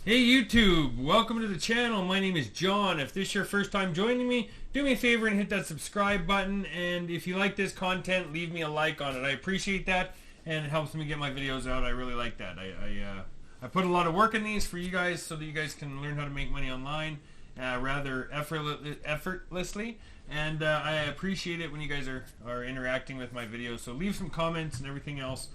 Hey YouTube, welcome to the channel. My name is John. If this is your first time joining me, do me a favor and hit that subscribe button, and if you like this content, leave me a like on it. I appreciate that, and it helps me get my videos out. I really like that. I put a lot of work in these for you guys so that you guys can learn how to make money online rather effortlessly, and I appreciate it when you guys are interacting with my videos. So leave some comments and everything else.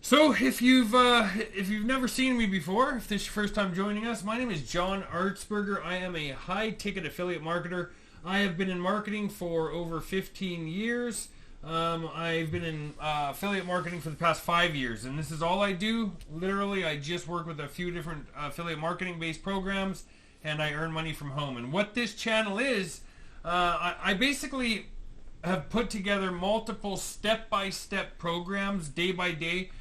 So if you've never seen me before, if this is your first time joining us, my name is John Artsberger. I am a high-ticket affiliate marketer. I have been in marketing for over 15 years. I've been in affiliate marketing for the past 5 years, and this is all I do. Literally, I just work with a few different affiliate marketing-based programs, and I earn money from home. And what this channel is, I basically have put together multiple step-by-step programs, day by day,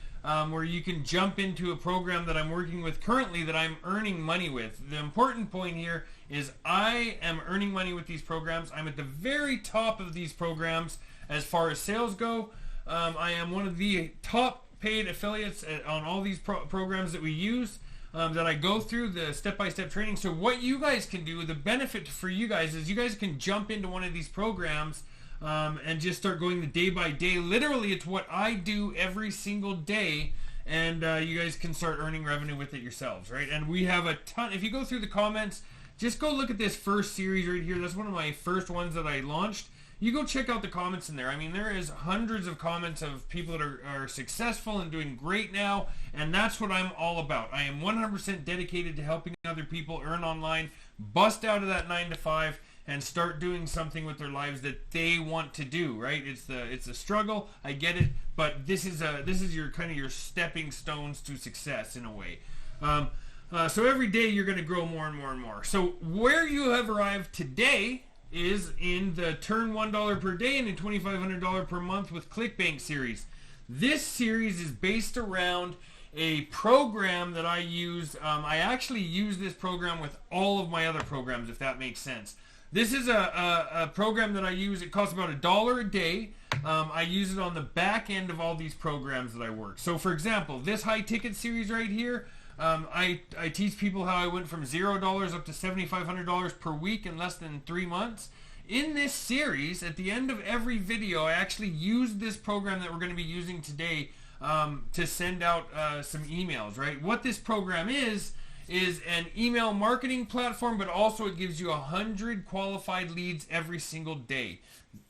where you can jump into a program that I'm working with currently that I'm earning money with. The important point here is I am earning money with these programs. I'm at the very top of these programs as far as sales go. I am one of the top paid affiliates on all these programs that we use, that I go through the step-by-step training. So what you guys can do, the benefit for you guys is you guys can jump into one of these programs and just start going the day by day. Literally, it's what I do every single day, and you guys can start earning revenue with it yourselves, right? And we have a ton. If you go through the comments, just go look at this first series right here. That's one of my first ones that I launched. You go check out the comments in there. I mean, there is hundreds of comments of people that are successful and doing great now, and that's what I'm all about. I am 100% dedicated to helping other people earn online, bust out of that 9 to 5, and start doing something with their lives that they want to do, right? It's a struggle, I get it, but this is your kind of your stepping stones to success in a way. So every day you're going to grow more and more and more. So where you have arrived today is in the Turn $1 per day and in $2,500 per month with Clickbank series. This series is based around a program that I use. I actually use this program with all of my other programs, if that makes sense. This is a program that I use. It costs about $1 a day. I use it on the back end of all these programs that I work. So for example, this high ticket series right here, I teach people how I went from $0 up to $7,500 per week in less than 3 months. In this series, at the end of every video, I actually use this program that we're going to be using today to send out some emails, right? What this program is an email marketing platform, but also it gives you 100 qualified leads every single day.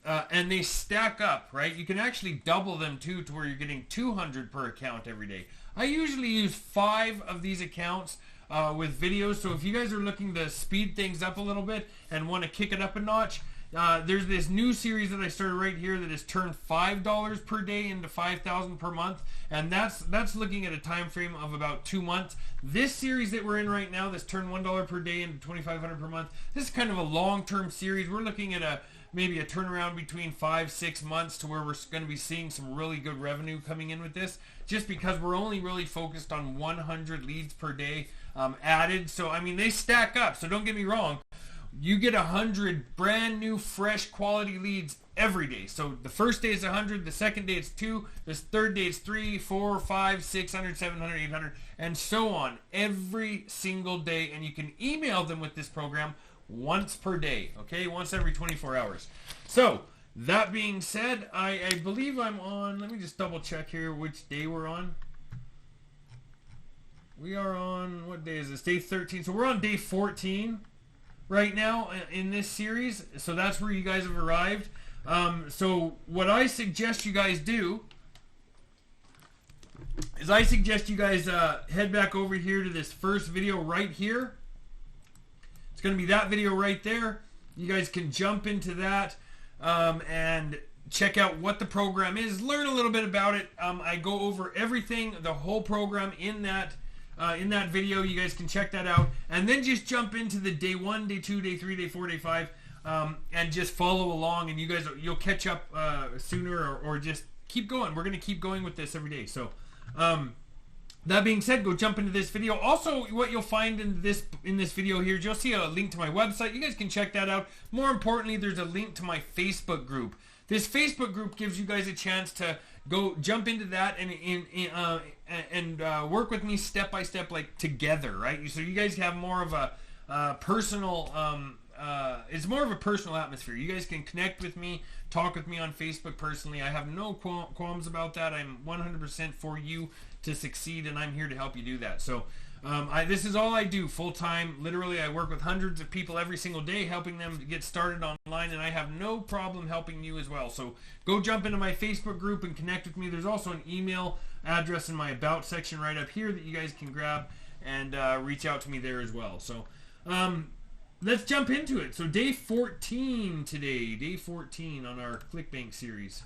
And they stack up, right? You can actually double them too, to where you're getting 200 per account every day. I usually use 5 of these accounts with videos. So if you guys are looking to speed things up a little bit and want to kick it up a notch, there's this new series that I started right here that has turned $5 per day into $5,000 per month, and that's looking at a time frame of about 2 months. This series that we're in right now, this turn $1 per day into $2,500 per month, this is kind of a long-term series. We're looking at maybe a turnaround between 5-6 months to where we're going to be seeing some really good revenue coming in with this, just because we're only really focused on 100 leads per day added. So I mean, they stack up, so don't get me wrong. You get 100 brand new, fresh, quality leads every day. So the first day is 100, the second day it's 2, the third day it's 3, 4, 5, 600, 700, 800, and so on every single day. And you can email them with this program once per day, okay? Once every 24 hours. So that being said, I believe I'm on, let me just double check here which day we're on. We are on, what day is this? Day 13. So we're on day 14 right now in this series. So that's where you guys have arrived. So what I suggest you guys do is I suggest you guys head back over here to this first video right here. It's going to be that video right there. You guys can jump into that and check out what the program is. Learn a little bit about it. I go over everything, the whole program in that video. You guys can check that out, and then just jump into the day 1, day 2, day 3, day 4, day 5, and just follow along, and you'll catch up sooner, or just keep going. We're going to keep going with this every day. So that being said, go jump into this video. Also, what you'll find in this video here, you'll see a link to my website. You guys can check that out. More importantly, there's a link to my Facebook group. This Facebook group gives you guys a chance to go jump into that work with me step by step, like together, right? So you guys have more of a personal. It's more of a personal atmosphere. You guys can connect with me, talk with me on Facebook personally. I have no qualms about that. I'm 100% for you to succeed, and I'm here to help you do that. So this is all I do full time. Literally, I work with hundreds of people every single day, helping them get started online, and I have no problem helping you as well. So go jump into my Facebook group and connect with me. There's also an email address in my About section right up here that you guys can grab and reach out to me there as well. So let's jump into it. So day 14 today, day 14 on our Clickbank series.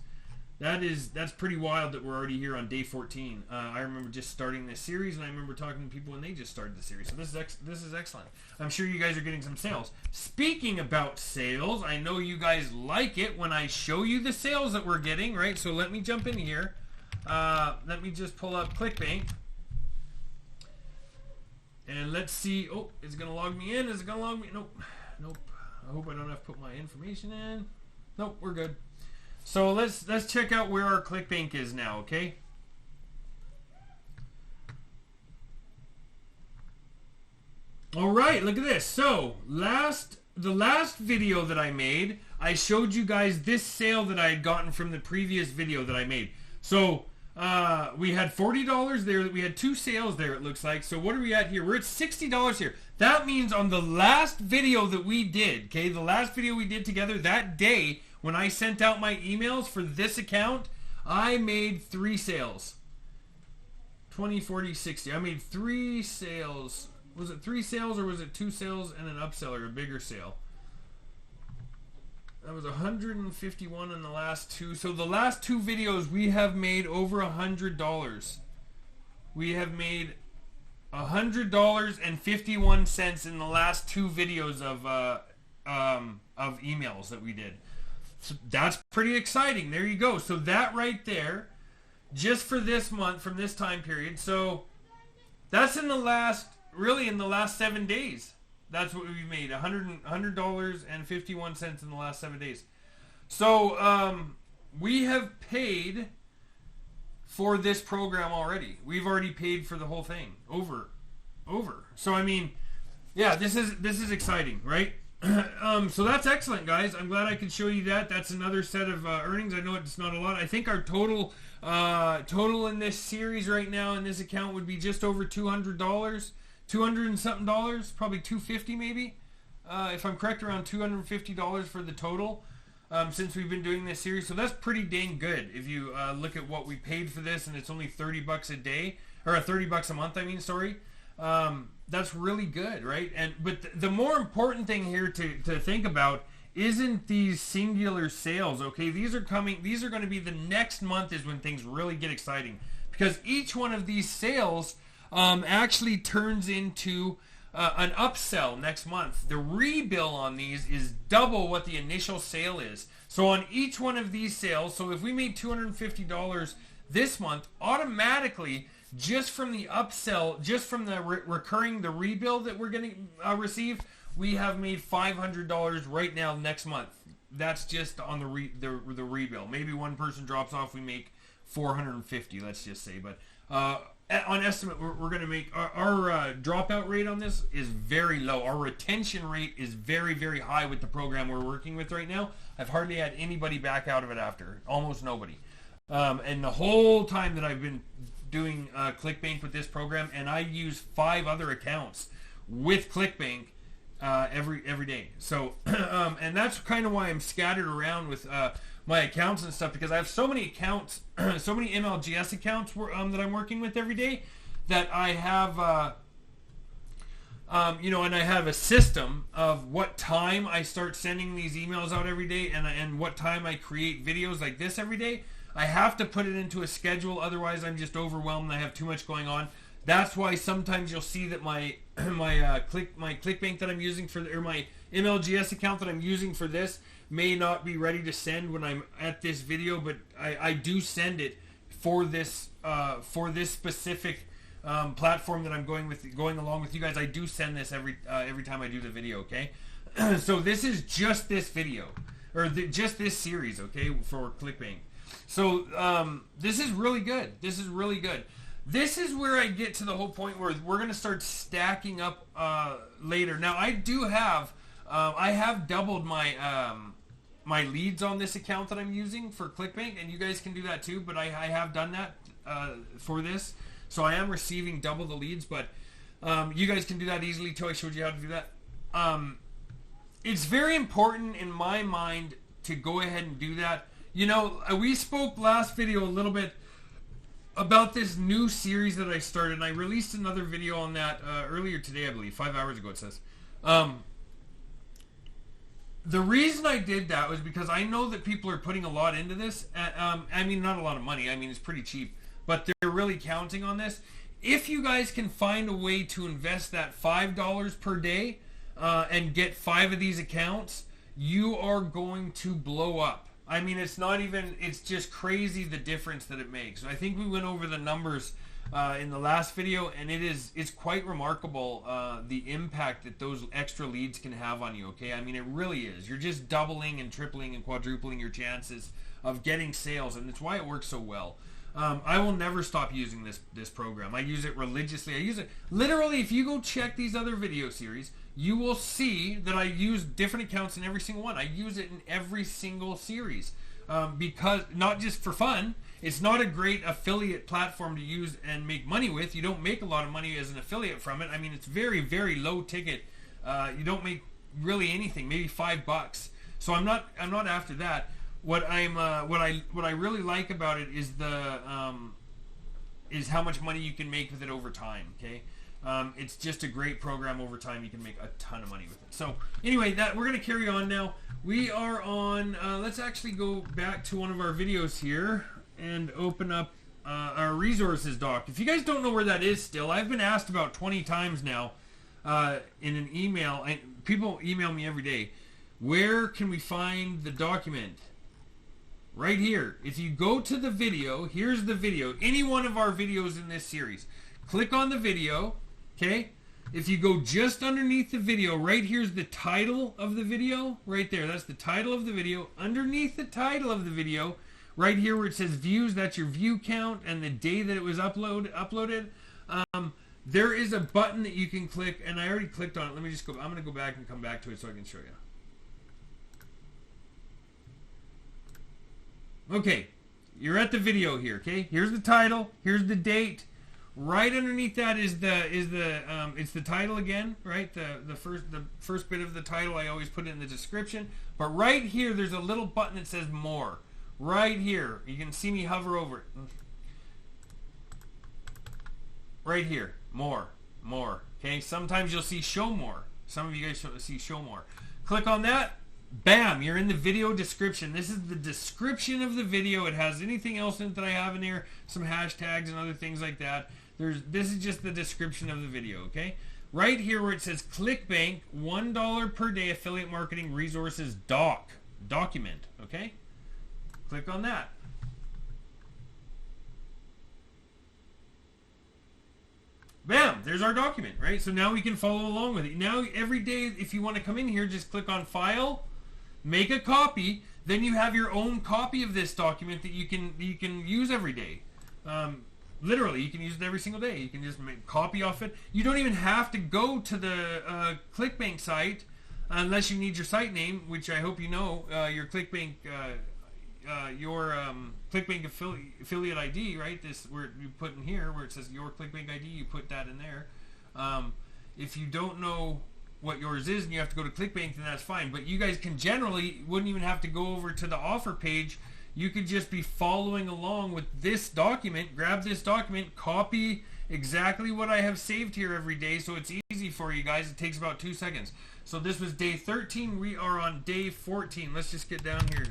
That's pretty wild that we're already here on day 14. I remember just starting this series, and I remember talking to people when they just started the series. So this is excellent. I'm sure you guys are getting some sales. Speaking about sales, I know you guys like it when I show you the sales that we're getting, right? So let me jump in here. Let me just pull up Clickbank. And let's see. Oh, is it going to log me in? Is it going to log me? Nope. Nope. I hope I don't have to put my information in. Nope, we're good. So let's check out where our Clickbank is now, okay? All right, look at this. So the last video that I made, I showed you guys this sale that I had gotten from the previous video that I made. So we had $40 there. We had 2 sales there, it looks like. So what are we at here? We're at $60 here. That means on the last video that we did, okay, the last video we did together that day, when I sent out my emails for this account, I made 3 sales. 20, 40, 60. I made 3 sales. Was it 3 sales or was it 2 sales and an upsell or a bigger sale? That was 151 in the last 2. So the last 2 videos we have made over $100. We have made $100.51 in the last 2 videos of emails that we did. So that's pretty exciting. There you go. So that right there, just for this month, from this time period. So that's in the last 7 days. That's what we made, $100.51 in the last 7 days. So we have paid for this program already. We've already paid for the whole thing. Over. So I mean, yeah, this is exciting, right? So that's excellent, guys. I'm glad I could show you that. That's another set of earnings. I know it's not a lot. I think our total in this series right now in this account would be just over $200, $200 and something dollars, probably $250 maybe, if I'm correct, around $250 for the total since we've been doing this series. So that's pretty dang good if you look at what we paid for this, and it's only $30 a day, or $30 a month. I mean, sorry. That's really good, right? But the more important thing here to think about isn't these singular sales, okay? These are going to be the next month is when things really get exciting, because each one of these sales actually turns into an upsell next month. The rebill on these is double what the initial sale is. So on each one of these sales, so if we made $250 this month, automatically, just from the upsell, just from the recurring, the rebill that we're going to receive, we have made $500 right now next month. That's just on the rebill. Maybe one person drops off, we make $450, let's just say. But on estimate, we're going to make our dropout rate on this is very low. Our retention rate is very, very high with the program we're working with right now. I've hardly had anybody back out of it after, almost nobody. And the whole time that I've been doing Clickbank with this program, and I use 5 other accounts with Clickbank every day. So, and that's kind of why I'm scattered around with my accounts and stuff, because I have so many accounts, so many MLGS accounts that I'm working with every day, that I have, and I have a system of what time I start sending these emails out every day, and what time I create videos like this every day. I have to put it into a schedule, otherwise I'm just overwhelmed and I have too much going on. That's why sometimes you'll see that my Clickbank that I'm using or my MLGS account that I'm using for this may not be ready to send when I'm at this video, but I do send it for this specific platform that I'm going along with you guys. I do send this every time I do the video. Okay, so this is just this video, or just this series. Okay, for Clickbank. So this is really good. This is really good. this is where I get to the whole point where we're going to start stacking up later. Now, I do have, I have doubled my my leads on this account that I'm using for Clickbank, and you guys can do that too, but I have done that for this. So I am receiving double the leads, but you guys can do that easily too. I showed you how to do that. It's very important in my mind to go ahead and do that. You know, we spoke last video a little bit about this new series that I started, and I released another video on that earlier today, I believe, 5 hours ago it says. The reason I did that was because I know that people are putting a lot into this. I mean, not a lot of money. I mean, it's pretty cheap, but they're really counting on this. If you guys can find a way to invest that $5 per day and get 5 of these accounts, you are going to blow up. I mean, it's not even, it's just crazy the difference that it makes. I think we went over the numbers in the last video, and it's quite remarkable the impact that those extra leads can have on you, okay? I mean, it really is. You're just doubling and tripling and quadrupling your chances of getting sales, and it's why it works so well. I will never stop using this program. I use it religiously. I use it literally. If you go check these other video series, you will see that I use different accounts in every single one. I use it in every single series because not just for fun. It's not a great affiliate platform to use and make money with. You don't make a lot of money as an affiliate from it. I mean, it's very, very low ticket. You don't make really anything, maybe $5. So I'm not after that. What I really like about it is is how much money you can make with it over time. Okay, it's just a great program over time. You can make a ton of money with it. So anyway, we're gonna carry on now. We are on. Let's actually go back to one of our videos here and open up our resources doc. If you guys don't know where that is still, I've been asked about 20 times now in an email. People email me every day. Where can we find the document? Right here. If you go to the video, here's the video. Any one of our videos in this series. Click on the video, okay? If you go just underneath the video, right here's the title of the video. Right there. That's the title of the video. Underneath the title of the video, right here where it says views, that's your view count and the day that it was uploaded. There is a button that you can click, and I already clicked on it. Let me just go. I'm going to go back and come back to it so I can show you. Okay, you're at the video here. Okay, here's the title. Here's the date. Right underneath that is it's the title again, right? The first bit of the title I always put it in the description. But right here, there's a little button that says more. Right here, you can see me hover over it. Right here, more. Okay, sometimes you'll see show more. Some of you guys see show more. Click on that. Bam, you're in the video description. This is the description of the video. It has anything else in it that I have in here, some hashtags and other things like that. This is just the description of the video, okay? Right here where it says Clickbank, $1 per day affiliate marketing resources document, okay? Click on that. Bam, there's our document, right? So now we can follow along with it. Now every day, if you want to come in here, just click on File, make a copy, then you have your own copy of this document that you can use every day. Literally, you can use it every single day. You can just make a copy off it. You don't even have to go to the Clickbank site unless you need your site name, which I hope you know, your Clickbank Clickbank affiliate ID, right? This where you put in here where it says your Clickbank ID, you put that in there. If you don't know what yours is and you have to go to Clickbank, then that's fine. But you guys can generally wouldn't even have to go over to the offer page. You could just be following along with this document. Grab this document, copy exactly what I have saved here every day, so it's easy for you guys. It takes about 2 seconds. So this was day 13. We are on day 14. Let's just get down here.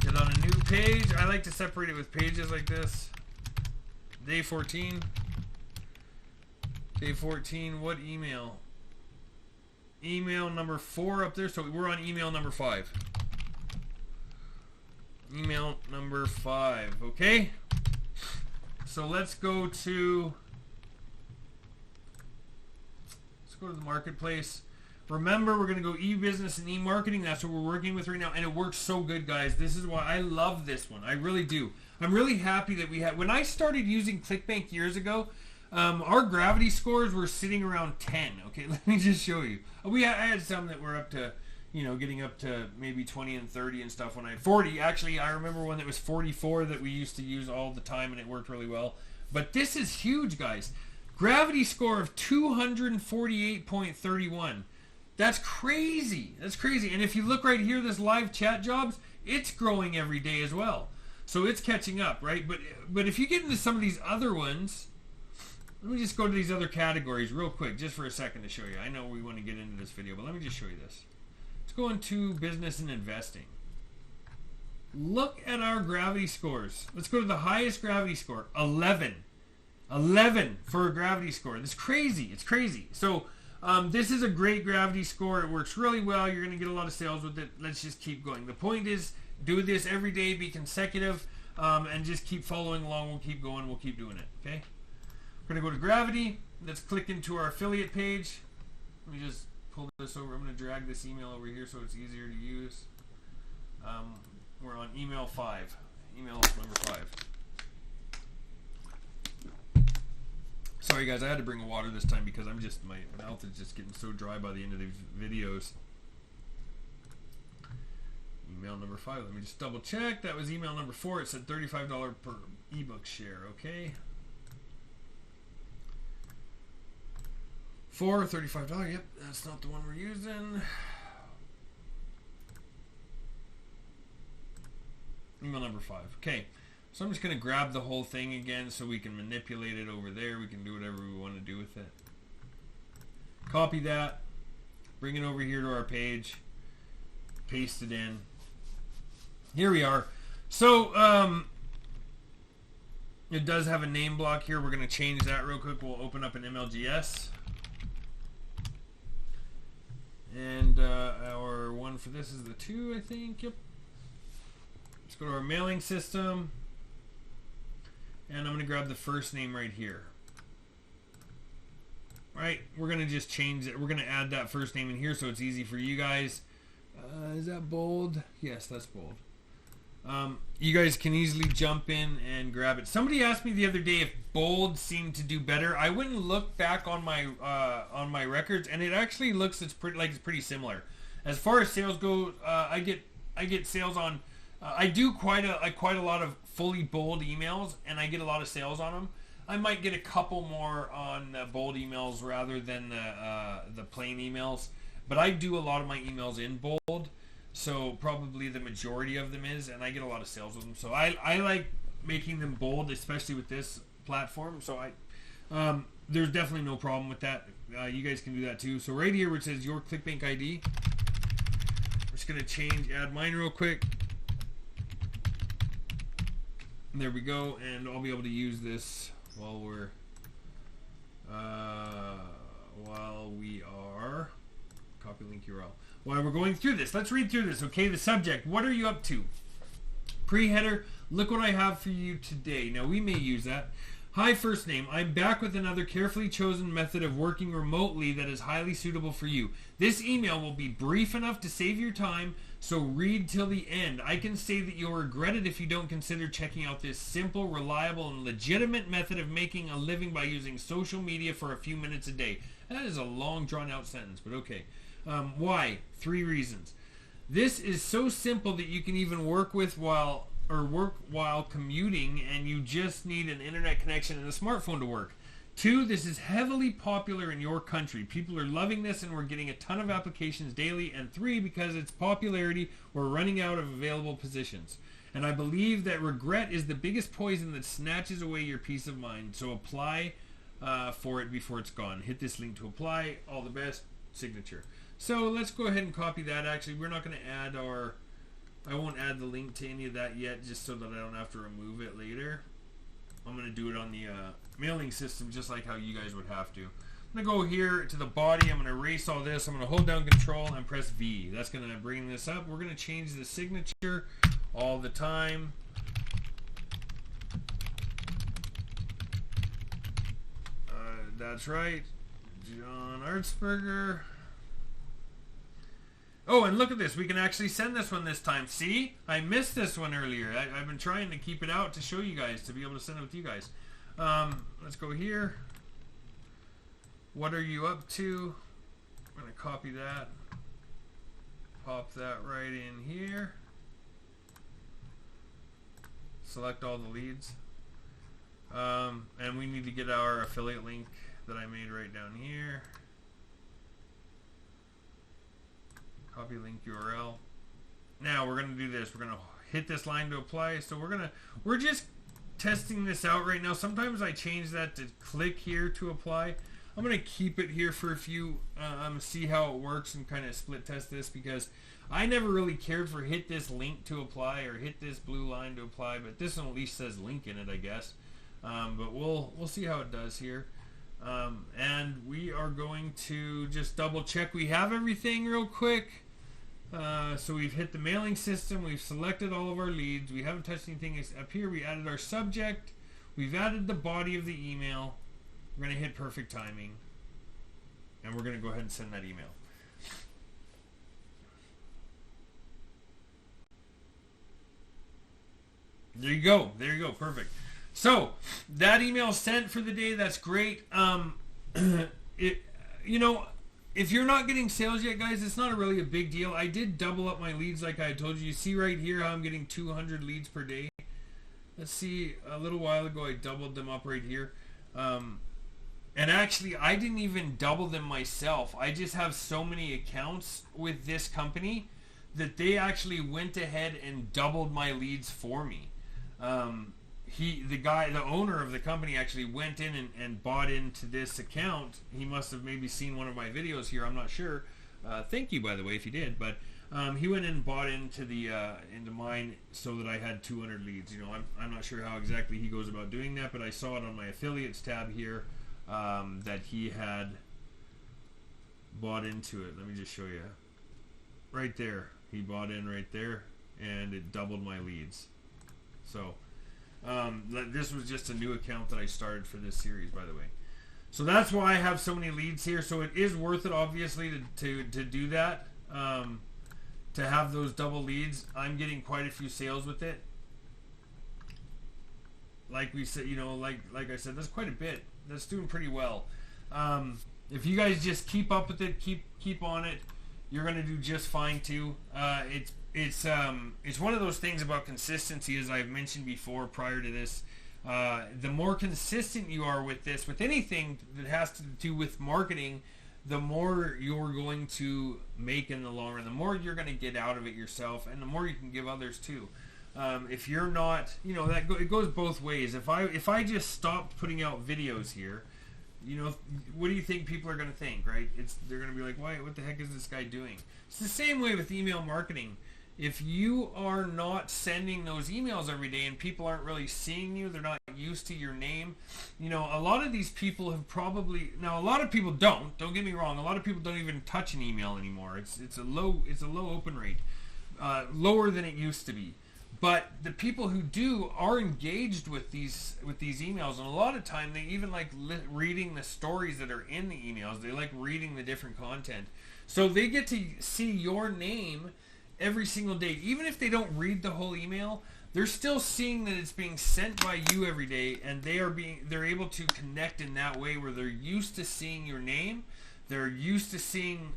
Get on a new page. I like to separate it with pages like this. Day 14. Day 14. What email? Email number 4 up there. So we're on email number 5. Email number 5. Okay. So let's go to the marketplace. Remember, we're going to go e-business and e-marketing. That's what we're working with right now, and it works so good, guys. This is why I love this one. I really do. I'm really happy that we have. When I started using Clickbank years ago, our gravity scores were sitting around 10. Okay, let me just show you. I had some that were up to, getting up to maybe 20 and 30 and stuff. 40, actually, I remember one that was 44 that we used to use all the time, and it worked really well. But this is huge, guys. Gravity score of 248.31. That's crazy. That's crazy. And if you look right here, this live chat jobs, it's growing every day as well. So it's catching up, right? But if you get into some of these other ones, let me just go to these other categories real quick, just for a second to show you. I know we want to get into this video, but let me just show you this. Let's go into business and investing. Look at our gravity scores. Let's go to the highest gravity score, 11. 11 for a gravity score. That's crazy. It's crazy. So this is a great gravity score. It works really well. You're going to get a lot of sales with it. Let's just keep going. The point is, do this every day, be consecutive, and just keep following along. We'll keep going. We'll keep doing it. Okay? We're going to go to gravity. Let's click into our affiliate page. Let me just pull this over. I'm going to drag this email over here so it's easier to use. We're on email 5. Email number 5. Sorry guys, I had to bring water this time because my mouth is just getting so dry by the end of these videos. Email number 5. Let me just double check. That was email number 4. It said $35 per ebook share. Okay. 4, $35. Yep, that's not the one we're using. Email number 5. Okay. So I'm just going to grab the whole thing again so we can manipulate it over there. We can do whatever we want to do with it. Copy that. Bring it over here to our page. Paste it in. Here we are. So it does have a name block here. We're going to change that real quick. We'll open up an MLGS. And our one for this is the 2, I think. Yep. Let's go to our mailing system. And I'm going to grab the first name right here. Right, we're going to just change it. We're going to add that first name in here so it's easy for you guys. Is that bold? Yes, that's bold. You guys can easily jump in and grab it. Somebody asked me the other day if bold seemed to do better. I went and looked back on my records, and it actually looks it's pretty similar. As far as sales go, I get sales on. I do quite a lot of fully bold emails, and I get a lot of sales on them. I might get a couple more on bold emails rather than the plain emails, but I do a lot of my emails in bold, so probably the majority of them is, and I get a lot of sales with them. So I like making them bold, especially with this platform. So there's definitely no problem with that. You guys can do that too. So right here where it says your Clickbank ID, I'm just gonna add mine real quick. There we go, and I'll be able to use this while we are copy link URL. While we're going through this, let's read through this. Okay, the subject. What are you up to? Pre-header. Look what I have for you today. Now we may use that. Hi, first name. I'm back with another carefully chosen method of working remotely that is highly suitable for you. This email will be brief enough to save your time, so read till the end. I can say that you'll regret it if you don't consider checking out this simple, reliable, and legitimate method of making a living by using social media for a few minutes a day. That is a long, drawn-out sentence, but okay. Why? 3 reasons. This is so simple that you can even work while commuting, and you just need an internet connection and a smartphone to work. 2, this is heavily popular in your country. People are loving this, and we're getting a ton of applications daily. And 3, because its popularity, we're running out of available positions. And I believe that regret is the biggest poison that snatches away your peace of mind. So apply for it before it's gone. Hit this link to apply. All the best. Signature. So let's go ahead and copy that. Actually, we're not going to add I won't add the link to any of that yet, just so that I don't have to remove it later. I'm going to do it on the mailing system, just like how you guys would have to. I'm going to go here to the body. I'm going to erase all this. I'm going to hold down Control and press V. That's going to bring this up. We're going to change the signature all the time. That's right. John Artsberger. Oh, and look at this. We can actually send this one this time. See? I missed this one earlier. I've been trying to keep it out to show you guys, to be able to send it with you guys. Let's go here. What are you up to? I'm going to copy that. Pop that right in here. Select all the leads. And we need to get our affiliate link that I made right down here. Copy link URL. Now we're going to do this. We're going to hit this line to apply. So we're just testing this out right now. Sometimes I change that to click here to apply. I'm going to keep it here for a few, see how it works and kind of split test this, because I never really cared for hit this link to apply or hit this blue line to apply, but this one at least says link in it, I guess. But we'll see how it does here. And we are going to just double check we have everything real quick. So we've hit the mailing system, we've selected all of our leads, we haven't touched anything up here, we added our subject, we've added the body of the email, we're going to hit perfect timing, and we're going to go ahead and send that email. There you go, perfect. So that email sent for the day, that's great. If you're not getting sales yet, guys, it's not really a big deal. I did double up my leads like I told you. You see right here how I'm getting 200 leads per day. Let's see, a little while ago I doubled them up right here. And actually, I didn't even double them myself. I just have so many accounts with this company that they actually went ahead and doubled my leads for me. The owner of the company actually went in and bought into this account. He must have maybe seen one of my videos here. I'm not sure. Thank you, by the way, if you did. But he went in and bought into into mine so that I had 200 leads. I'm not sure how exactly he goes about doing that, but I saw it on my affiliates tab here that he had bought into it. Let me just show you. Right there, he bought in right there, and it doubled my leads. So. This was just a new account that I started for this series, by the way. So that's why I have so many leads here. So it is worth it, obviously, to do that. To have those double leads. I'm getting quite a few sales with it. Like we said, like I said, that's quite a bit. That's doing pretty well. If you guys just keep up with it, keep on it, you're gonna do just fine too. It's one of those things about consistency, as I've mentioned before prior to this. The more consistent you are with this, with anything that has to do with marketing, the more you're going to make in the long run, the more you're going to get out of it yourself, and the more you can give others too. If you're not, it goes both ways. If I just stopped putting out videos here, what do you think people are going to think, right? They're going to be like, why? What the heck is this guy doing? It's the same way with email marketing. If you are not sending those emails every day and people aren't really seeing you, they're not used to your name. A lot of these people have probably, now a lot of people don't get me wrong, a lot of people don't even touch an email anymore. It's a low open rate, lower than it used to be. But the people who do are engaged with these emails, and a lot of time they even like reading the stories that are in the emails. They like reading the different content, so they get to see your name every single day. Even if they don't read the whole email, they're still seeing that it's being sent by you every day, and they're able to connect in that way where they're used to seeing your name. They're used to seeing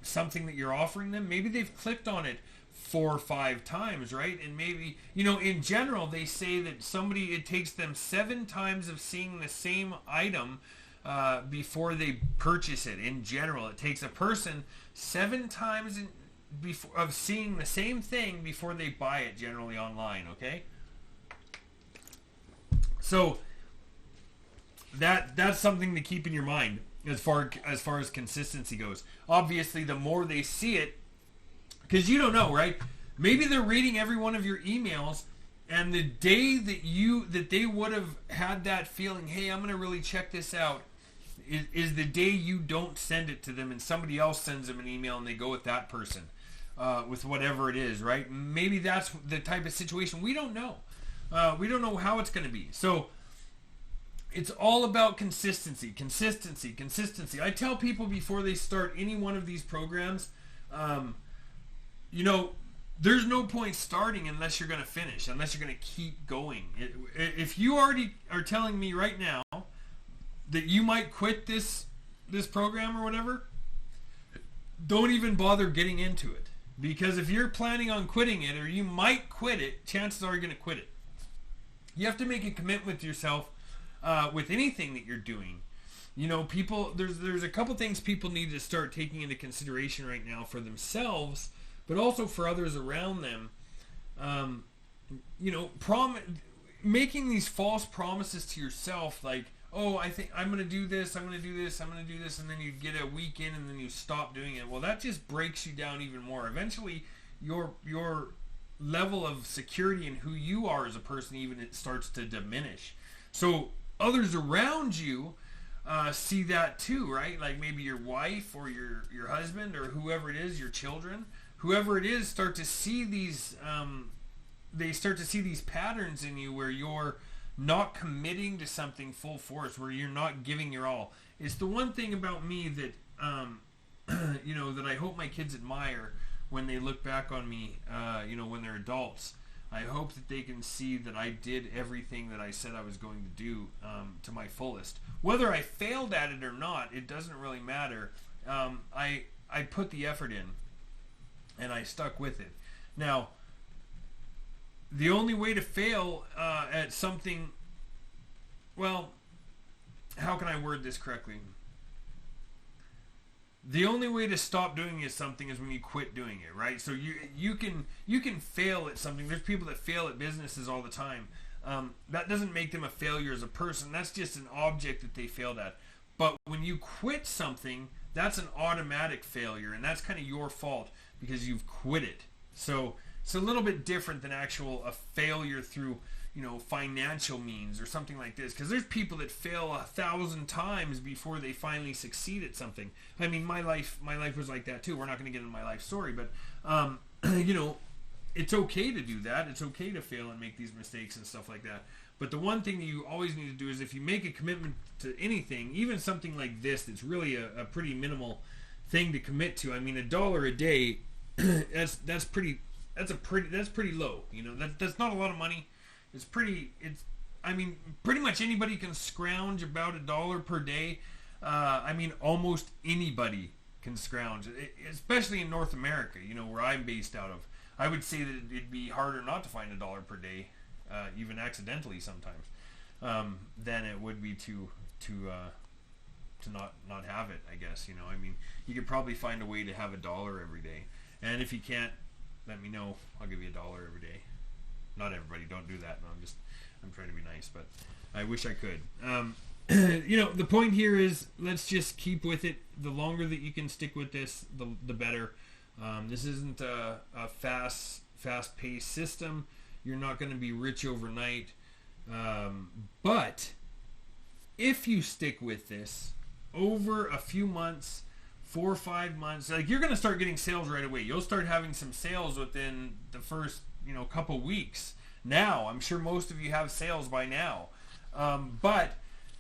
something that you're offering them. Maybe they've clicked on it 4 or 5 times, right? And maybe, in general, they say that it takes them 7 times of seeing the same item before they purchase it. In general, it takes a person 7 times of seeing the same thing before they buy it, generally online, okay? So that's something to keep in your mind as far as consistency goes. Obviously, the more they see it, because you don't know, right? Maybe they're reading every one of your emails, and the day that they would have had that feeling, hey, I'm going to really check this out, is the day you don't send it to them and somebody else sends them an email and they go with that person with whatever it is, right? Maybe that's the type of situation. We don't know. We don't know how it's going to be. So it's all about consistency. I tell people before they start any one of these programs, You know, there's no point starting unless you're going to finish, unless you're going to keep going. If you already are telling me right now that you might quit this program or whatever, don't even bother getting into it. Because if you're planning on quitting it, or you might quit it, chances are you're going to quit it. You have to make a commitment with yourself with anything that you're doing. You know, people, there's a couple things people need to start taking into consideration right now for themselves, but also for others around them. You know, making these false promises to yourself, like, oh, I think I'm going to do this, I'm going to do this, I'm going to do this, and then you get a week in and then you stop doing it. Well, that just breaks you down even more. Eventually, your level of security in who you are as a person, even, it starts to diminish. So others around you see that too, right? Like maybe your wife or your husband or whoever it is, your children, whoever it is, start to see these they start to see these patterns in you where you're not committing to something full force, where you're not giving your all. It's the one thing about me that you know, that I hope my kids admire when they look back on me, you know, when they're adults. I hope that they can see that I did everything that I said I was going to do to my fullest. Whether I failed at it or not, it doesn't really matter. I put the effort in, and I stuck with it. Now, the only way to fail at something, well, how can I word this correctly? The only way to stop doing something is when you quit doing it, right? So you can fail at something. There's people that fail at businesses all the time. That doesn't make them a failure as a person. That's just an object that they failed at. But when you quit something, that's an automatic failure, and that's kind of your fault because you've quit it. So it's a little bit different than a failure through, you know, financial means or something like this. Because there's people that fail 1,000 times before they finally succeed at something. I mean, my life was like that too. We're not going to get into my life story, but you know, it's okay to do that. It's okay to fail and make these mistakes and stuff like that. But the one thing that you always need to do is, if you make a commitment to anything, even something like this, that's really a pretty minimal thing to commit to. I mean, $1 a day, that's pretty low. You know, that's not a lot of money. I mean, pretty much anybody can scrounge about $1 per day. I mean, almost anybody can scrounge, especially in North America, you know, where I'm based out of. I would say that it'd be harder not to find $1 per day, even accidentally sometimes, than it would be to not have it, I guess. You know, I mean, you could probably find a way to have $1 every day. And if you can't, let me know. I'll give you $1 every day. Not everybody, don't do that. No, I'm trying to be nice, but I wish I could. You know, the point here is, let's just keep with it. The longer that you can stick with this, the better. This isn't a fast-paced system. You're not going to be rich overnight. But if you stick with this over a few months, 4 or 5 months, like, you're going to start getting sales right away. You'll start having some sales within the first, you know, couple weeks. Now, I'm sure most of you have sales by now. But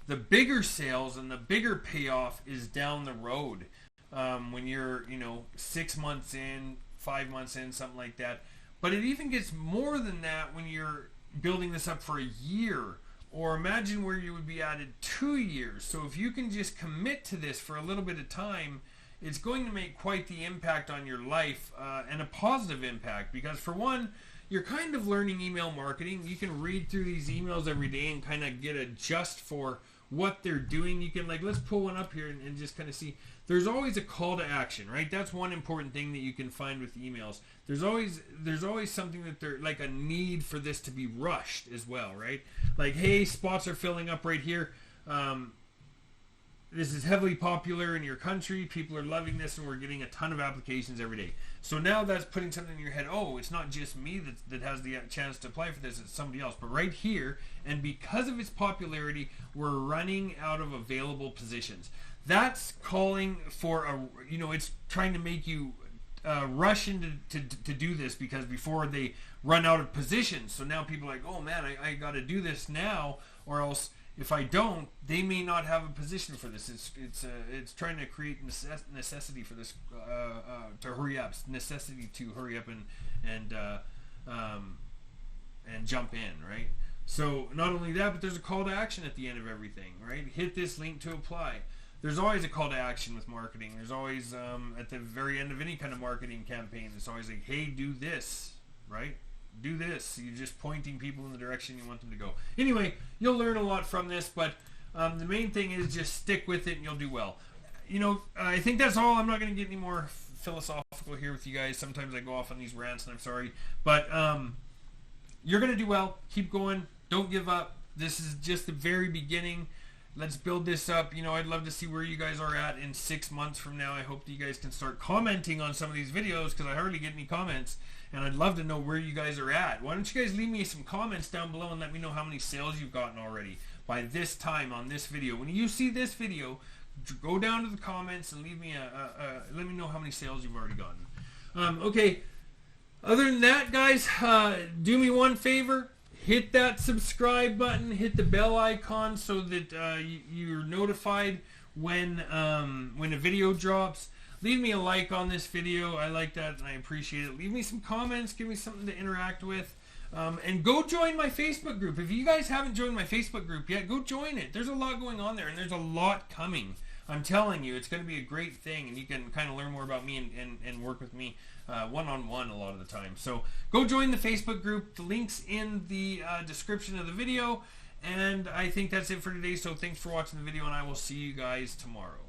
the bigger sales and the bigger payoff is down the road. When you're, you know, 6 months in, 5 months in, something like that. But it even gets more than that when you're building this up for a year. Or imagine where you would be at in 2 years. So if you can just commit to this for a little bit of time, it's going to make quite the impact on your life, and a positive impact. Because for one, you're kind of learning email marketing. You can read through these emails every day and kind of get a gist for what they're doing. You can, like, let's pull one up here and just kind of see. There's always a call to action, right? That's one important thing that you can find with emails. There's always something that they're, like, a need for this to be rushed as well, right? Like, hey, spots are filling up right here. This is heavily popular in your country. People are loving this, and we're getting a ton of applications every day. So now that's putting something in your head. Oh, it's not just me that has the chance to apply for this. It's somebody else. But right here, and because of its popularity, we're running out of available positions. That's calling for it's trying to make you rush into to do this, because before they run out of positions. So now people are like, oh man, I got to do this now, or else if I don't, they may not have a position for this. It's trying to create necessity for this to hurry up, necessity to hurry up and jump in, right? So not only that, but there's a call to action at the end of everything, right? Hit this link to apply. There's always a call to action with marketing. There's always at the very end of any kind of marketing campaign, it's always like, hey, do this, right? Do this. You're just pointing people in the direction you want them to go. Anyway, you'll learn a lot from this, but the main thing is just stick with it and you'll do well. You know, I think that's all. I'm not going to get any more philosophical here with you guys. Sometimes I go off on these rants and I'm sorry. But you're going to do well. Keep going. Don't give up. This is just the very beginning. Let's build this up. You know, I'd love to see where you guys are at in 6 months from now. I hope that you guys can start commenting on some of these videos because I hardly get any comments. And I'd love to know where you guys are at. Why don't you guys leave me some comments down below and let me know how many sales you've gotten already by this time on this video. When you see this video, go down to the comments and leave me let me know how many sales you've already gotten. Okay. Other than that, guys, do me one favor. Hit that subscribe button. Hit the bell icon so that you're notified when a video drops. Leave me a like on this video. I like that and I appreciate it. Leave me some comments. Give me something to interact with. And go join my Facebook group. If you guys haven't joined my Facebook group yet, go join it. There's a lot going on there and there's a lot coming. I'm telling you, it's going to be a great thing and you can kind of learn more about me and work with me one-on-one a lot of the time. So go join the Facebook group. The link's in the description of the video. And I think that's it for today. So thanks for watching the video and I will see you guys tomorrow.